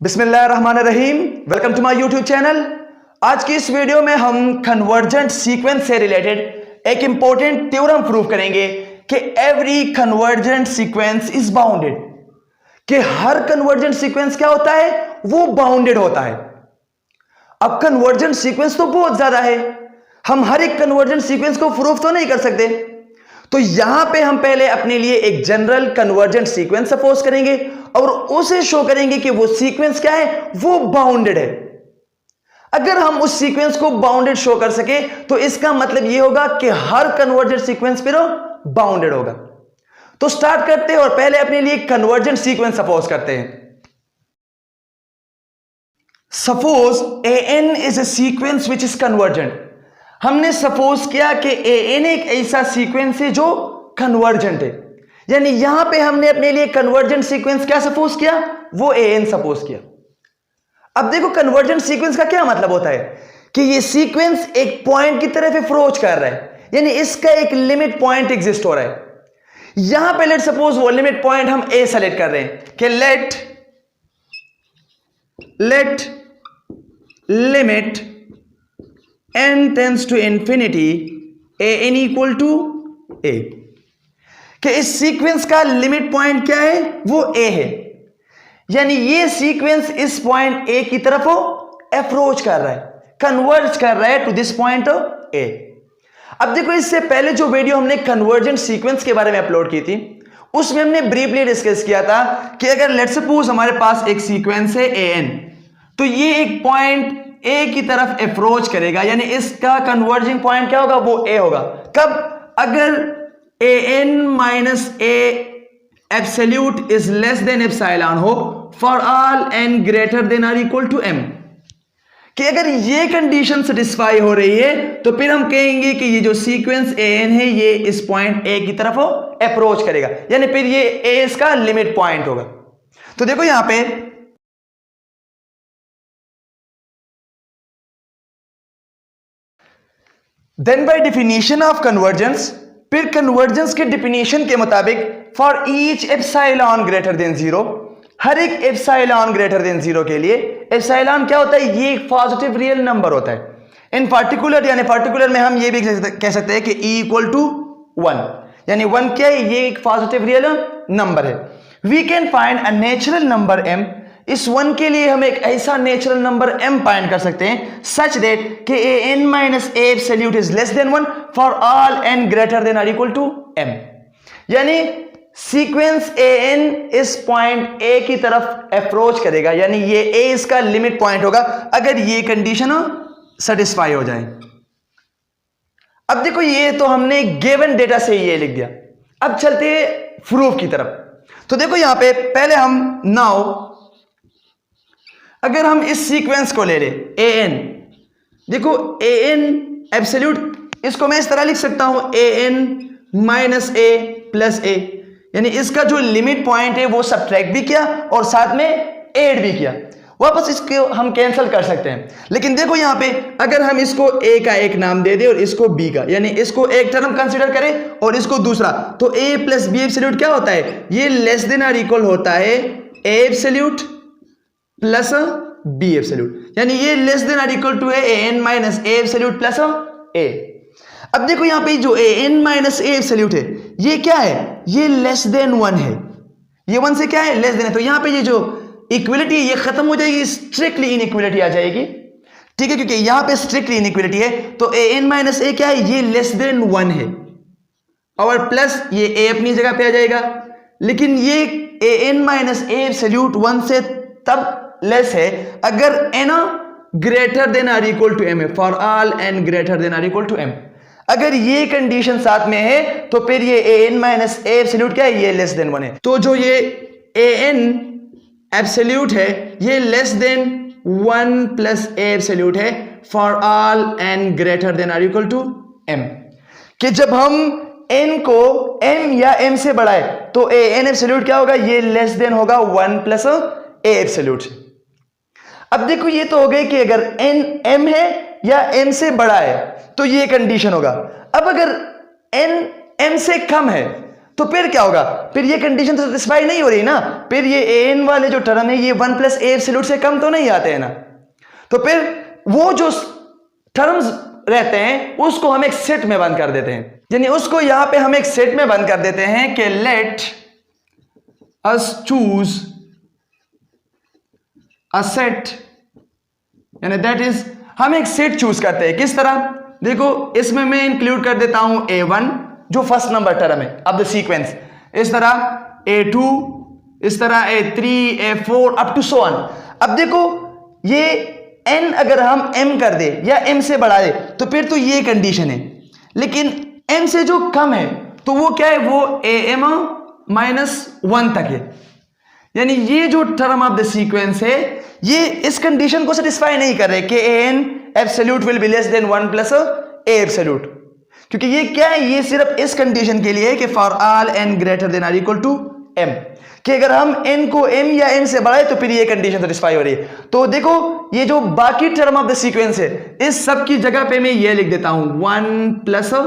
बिस्मिल्लाहिर्रहमानिर्रहीम। Welcome to my YouTube channel. आज की इस वीडियो में हम कन्वर्जेंट सीक्वेंस से रिलेटेड एक इंपॉर्टेंट थ्योरम प्रूव करेंगे कि every convergent sequence is bounded, कि हर कन्वर्जेंट सीक्वेंस क्या होता है, वो बाउंडेड होता है। अब कन्वर्जेंट सीक्वेंस तो बहुत ज्यादा है, हम हर एक कन्वर्जेंट सीक्वेंस को प्रूफ तो नहीं कर सकते। तो यहां पे हम पहले अपने लिए एक जनरल कन्वर्जेंट सीक्वेंस सपोज करेंगे और उसे शो करेंगे कि वो सीक्वेंस क्या है, वो बाउंडेड है। अगर हम उस सीक्वेंस को बाउंडेड शो कर सके तो इसका मतलब यह होगा कि हर कन्वर्जेंट सीक्वेंस फिर बाउंडेड होगा। तो स्टार्ट करते हैं और पहले अपने लिए कन्वर्जेंट सीक्वेंस सपोज करते हैं। Suppose an is a sequence which is convergent. हमने सपोज किया कि an एक ऐसा सीक्वेंस है जो कन्वर्जेंट है, यानी यहां पे हमने अपने लिए कन्वर्जेंट सीक्वेंस क्या सपोज किया, वो an सपोज किया। अब देखो कन्वर्जेंट सीक्वेंस का क्या मतलब होता है कि ये सीक्वेंस एक पॉइंट की तरफ अप्रोच कर रहा है, यानी इसका एक लिमिट पॉइंट एग्जिस्ट हो रहा है। यहां पे लेट सपोज वो लिमिट पॉइंट हम a सेलेक्ट कर रहे हैं कि let limit n tends to infinity an equal to a, कि इस सीक्वेंस का लिमिट पॉइंट क्या है, वो a है, यानी ये सीक्वेंस इस पॉइंट a की तरफ अप्रोच कर रहा है, कन्वर्ज कर रहा है टू दिस पॉइंट a। अब देखो इससे पहले जो वीडियो हमने कन्वर्जेंट सीक्वेंस के बारे में अपलोड की थी उसमें हमने ब्रीफली डिस्कस किया था कि अगर लेट्स सपोज हमारे पास एक सीक्वेंस है an, तो ये एक पॉइंट a की तरफ अप्रोच करेगा, यानी इसका कन्वर्जिंग पॉइंट क्या होगा, वो a होगा। कब? अगर an minus a absolute is less than epsilon हो for all n greater than or equal to m, कि अगर ये कंडीशन सेटिस्फाई हो रही है तो फिर हम कहेंगे कि ये जो सीक्वेंस an है ये इस पॉइंट a की तरफ अप्रोच करेगा, यानी फिर ये a इसका लिमिट पॉइंट होगा। तो देखो यहां पे then by definition of convergence, फिर कन्वर्जेंस के डेफिनेशन के मुताबिक for each epsilon greater than zero, हर एक एप्सिलॉन ग्रेटर देन जीरो के लिए, एप्सिलॉन क्या होता है, ये एक पॉजिटिव रियल नंबर होता है। इन पार्टिकुलर यानी पार्टिकुलर में हम ये भी कह सकते हैं कि e इक्वल टू 1, यानी 1 क्या है, ये एक पॉजिटिव रियल नंबर है। We can find a natural number m, इस 1 के लिए हम एक ऐसा नेचुरल नंबर m फाइंड कर सकते हैं सच दैट कि an minus a absolute is less than 1 for all n greater than or equal to m, यानी सीक्वेंस an इस पॉइंट a की तरफ अप्रोच करेगा, यानी ये a इसका लिमिट पॉइंट होगा अगर ये कंडीशन सेटिस्फाई हो जाए। अब देखो ये तो हमने गिवन डेटा से ये लिख दिया, अब चलते हैं प्रूफ की तरफ। तो देखो यहां पे पहले हम नाउ अगर हम इस सीक्वेंस को ले ले an, देखो an एब्सोल्यूट, इसको मैं इस तरह लिख सकता हूं an minus a plus a, यानी इसका जो लिमिट पॉइंट है वो सब्ट्रैक्ट भी किया और साथ में ऐड भी किया, वापस इसको हम कैंसिल कर सकते हैं। लेकिन देखो यहां पे अगर हम इसको a का एक नाम दे दे और इसको b का, यानी इसको एक टर्म कंसीडर करें और इसको दूसरा, तो a प्लस b एब्सोल्यूट क्या होता है, ये लेस देन आर इक्वल होता है a absolute plus b absolute, यानी ये less than or equal to है an minus a absolute plus a। अब देखो यहां पे जो an माइनस a एब्सोल्यूट है ये क्या है, ये लेस देन 1 है, ये 1 से क्या है, लेस देन है। तो यहां पे ये जो इक्वलिटी ये खत्म हो जाएगी, स्ट्रिक्टली इनइक्वलिटी आ जाएगी, ठीक है, क्योंकि यहां पे स्ट्रिक्टली इनइक्वलिटी है। तो an माइनस a क्या है, ये लेस देन 1 है और प्लस ये a अपनी जगह पे आ जाएगा। लेकिन ये an माइनस a एब्सोल्यूट 1 से तब लेस है अगर n greater than or equal to m है, for all n greater than or equal to m। अगर ये कंडीशन साथ में है तो फिर ये an माइनस a एब्सोल्यूट क्या है, ये लेस देन 1 है। तो जो ये an एब्सोल्यूट है ये less than 1 plus a absolute है for all n greater than or equal to m, कि जब हम n को m या m से बढ़ाए तो an एब्सोल्यूट क्या होगा, ये लेस देन होगा 1 प्लस a एब्सोल्यूट। अब देखो ये तो हो गए कि अगर n m है या m से बड़ा है तो ये कंडीशन होगा। अब अगर n m से कम है तो फिर क्या होगा, फिर ये कंडीशन तो सेटिस्फाई नहीं हो रही ना, फिर ये an वाले जो टर्म है ये 1 प्लस ए एब्सोल्यूट से कम तो नहीं आते हैं ना। तो फिर वो जो टर्म्स रहते हैं उसको हम एक सेट में बंद कर देते हैं, यानी उसको यहां पे हम एक सेट में बंद कर देते हैं कि let us choose a set, यानी दैट इज हम एक सेट चूज करते हैं। किस तरह, देखो इसमें मैं इंक्लूड कर देता हूं a1 जो फर्स्ट नंबर टर्म है अब द सीक्वेंस, इस तरह a2, इस तरह a3, a4 up to so on. अब देखो ये n अगर हम m कर दे या m से बढ़ा दे तो फिर तो ये कंडीशन है, लेकिन m से जो कम है तो वो क्या है, वो am-1 तक है, यानी ये जो टर्म ऑफ द सीक्वेंस है ये इस कंडीशन को सेटिस्फाई नहीं कर रहे कि an absolute will be less than 1 plus a absolute, क्योंकि ये क्या है, ये सिर्फ इस कंडीशन के लिए है कि for all n greater than or equal to m, कि अगर हम n को m या n से बढ़ाए तो फिर ये कंडीशन सेटिस्फाई हो रही है। तो देखो ये जो बाकी टर्म ऑफ द सीक्वेंस है इस सब की जगह पे मैं ये लिख देता हूं 1 प्लस a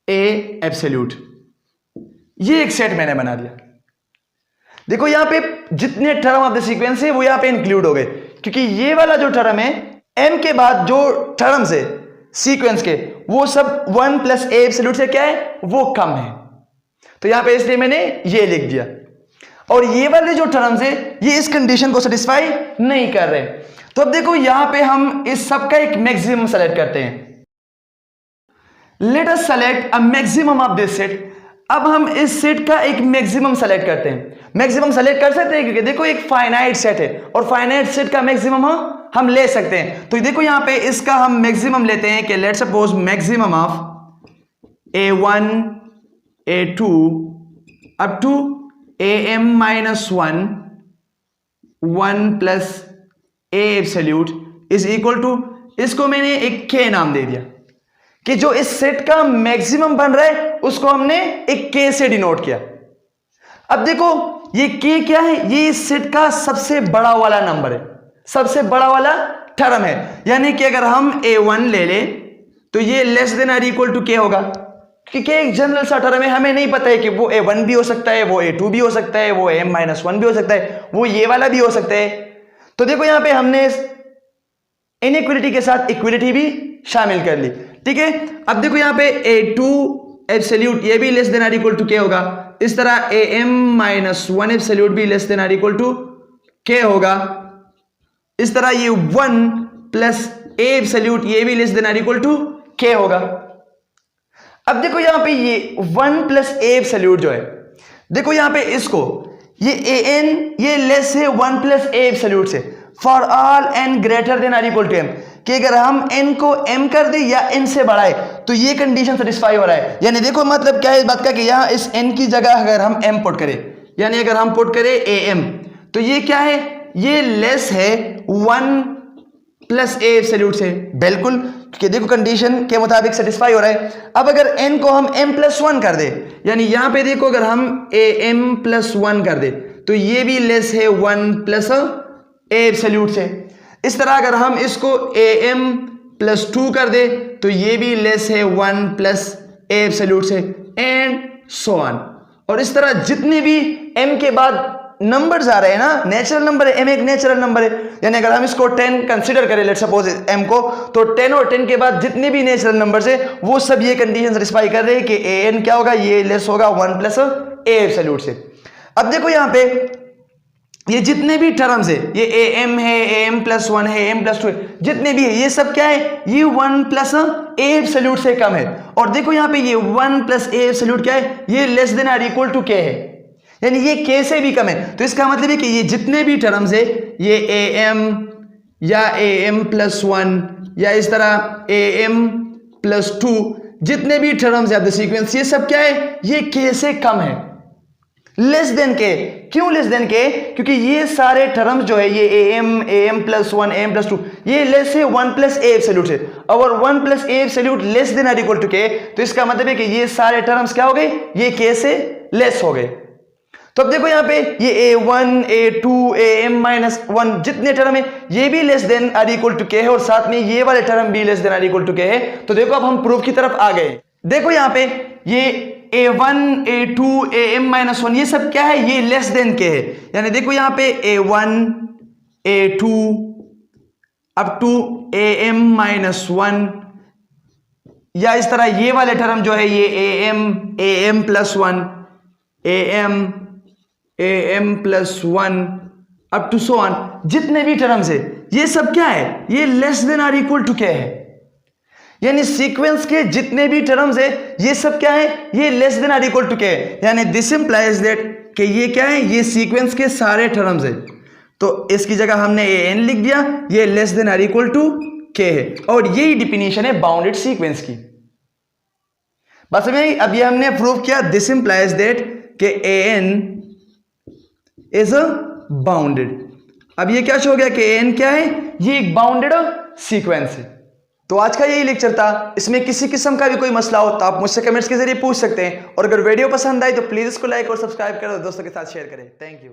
एब्सोल्यूट, ये एक सेट मैंने बना दिया। देखो यहां पे जितने टर्म ऑफ द सीक्वेंस है वो यहां पे इंक्लूड हो गए, क्योंकि ये वाला जो टर्म है m के बाद जो टर्म्स है सीक्वेंस के वो सब 1 प्लस a एब्सोल्यूट से क्या है, वो कम है, तो यहां पे इसलिए मैंने ये लिख दिया। और ये वाले जो टर्म्स है ये इस कंडीशन को सेटिस्फाई नहीं कर रहे। तो अब देखो यहां पे हम इस सब का एक मैक्सिमम सेलेक्ट करते हैं। Let us select a maximum of this set. अब हम इस सेट का एक मैक्सिमम सेलेक्ट करते हैं। मैक्सिमम सेलेक्ट कर सकते हैं क्योंकि देखो एक फाइनाइट सेट है और फाइनाइट सेट का मैक्सिमम हम ले सकते हैं। तो देखो यहां पे इसका हम मैक्सिमम लेते हैं कि let's suppose maximum of a1 a2 up to am-1 1 plus a absolute is equal to, इसको मैंने एक k नाम दे दिया कि जो इस सेट का मैक्सिमम बन रहा है उसको हमने एक k से डिनोट किया। अब देखो ये k क्या है, ये इस सेट का सबसे बड़ा वाला नंबर है, सबसे बड़ा वाला टर्म है, यानी कि अगर हम a1 ले ले तो ये less than or equal to k होगा, क्योंकि एक जनरल सा टर्म है, हमें नहीं पता है कि वो a1 भी हो सकता है, वो a2 भी हो सकता है, वो am-1 भी हो सकता है, वो ये वाला भी हो सकता है। तो देखो यहां पे हमने इनइक्वलिटी के साथ इक्वलिटी भी शामिल कर ली, ठीक है। अब देखो यहां पे a2 एब्सोल्यूट ये भी less than or equal to k होगा, इस तरह am-1 एब्सोल्यूट भी less than or equal to k होगा, इस तरह ये 1 प्लस a एब्सोल्यूट ये भी less than or equal to k होगा। अब देखो यहां पे ये 1 प्लस a एब्सोल्यूट जो है, देखो यहां पे इसको ये an ये लेस है 1 प्लस a एब्सोल्यूट से for all n greater than or equal to m, कि अगर हम n को m कर दे या n से बढ़ाए तो ये कंडीशन सेटिस्फाई हो रहा है। यानी देखो मतलब क्या है इस बात का कि यहां इस n की जगह अगर हम m पुट करें, यानी अगर हम पुट करें am तो ये क्या है, ये लेस है 1 प्लस a एब्सोल्यूट से, बिल्कुल कि देखो कंडीशन के मुताबिक सेटिस्फाई हो रहा है। अब अगर n को हम m+1 कर दे, यानी यहां पे देखो अगर हम am+1 कर दे तो ये भी लेस है 1 प्लस a एब्सोल्यूट से। इस तरह अगर हम इसको am+2 कर दे तो ये भी लेस है 1 प्लस a एब्सोल्यूट से, एंड सो ऑन। और इस तरह जितने भी m के बाद नंबर्स आ रहे हैं ना, नेचुरल नंबर है, m एक नेचुरल नंबर है, यानी अगर हम इसको 10 कंसीडर करें लेट्स सपोज m को, तो 10 और 10 के बाद जितने भी नेचुरल नंबर्स है वो सब ये कंडीशन सेटिस्फाई कर रहे हैं कि an क्या होगा, ये लेस होगा 1 प्लस a एब्सोल्यूट से। अब देखो यहाँ पे ये जितने भी टर्म्स है, ये am है, am+1 है, am+2 है, जितने भी है ये सब क्या है, ये 1 प्लस a एब्सोल्यूट से कम है। और देखो यहाँ पे ये 1 प्लस a एब्सोल्यूट क्या है, ये less than or equal to k है, यानी ये k से भी कम है। तो इसका मतलब है कि ये जितने भी टर्म्स है, ये am या am+1 या इस तरह am+2 जितने भी टर्म्स है ऑफ द सीक्वेंस, ये सब क्या है, ये k से कम है, लेस देन k। क्यों लेस देन k? क्योंकि ये सारे टर्म्स जो है ये am+1 am+2 ये लेस है 1 प्लस a एब्सोल्यूट से, और 1 plus a absolute less than or equal to k, तो इसका मतलब है कि ये सारे टर्म्स क्या हो गए, ये k से लेस हो गए। तो अब देखो यहाँ पे ये a1 a2 am-1 जितने टर्म है ये भी less than or equal to k है, और साथ में ये वाले टर्म भी less than or equal to k है। तो देखो अब हम प्रूफ की तरफ आ गए। देखो यहाँ पे ये a1 a2 am माइनस 1 ये सब क्या है, ये लेस देन के है। यानी देखो यहां पे a1 a2 up to am minus 1, या इस तरह ये वाले टर्म जो है ये am plus 1 am plus 1 up to so on, जितने भी टर्म्स है ये सब क्या है, ये less than or equal to क्या है। यानी सीक्वेंस के जितने भी टर्म्स है ये सब क्या है, ये less than or equal to क्या है। यानी दिस इंप्लाइज दैट कि ये क्या है, ये सीक्वेंस के सारे टर्म्स है। तो इसकी जगह हमने an लिख दिया, ये less than or equal to k है, और यही डिफिनीशन है बाउंडेड सीक्वेंस की। बस समझ आई। अब ये हमने प्रूव किया, दिस इंप्लाइज दैट कि an इज अ बाउंडेड। अब ये क्या शो गया कि an क्या है, ये एक बाउंडेड सीक्वेंस है। तो आज का यही लेक्चर था। इसमें किसी किस्म का भी कोई मसला हो तो आप मुझसे कमेंट्स के जरिए पूछ सकते हैं, और अगर वीडियो पसंद आए तो प्लीज इसको लाइक और सब्सक्राइब करो, दोस्तों के साथ शेयर करें। Thank you.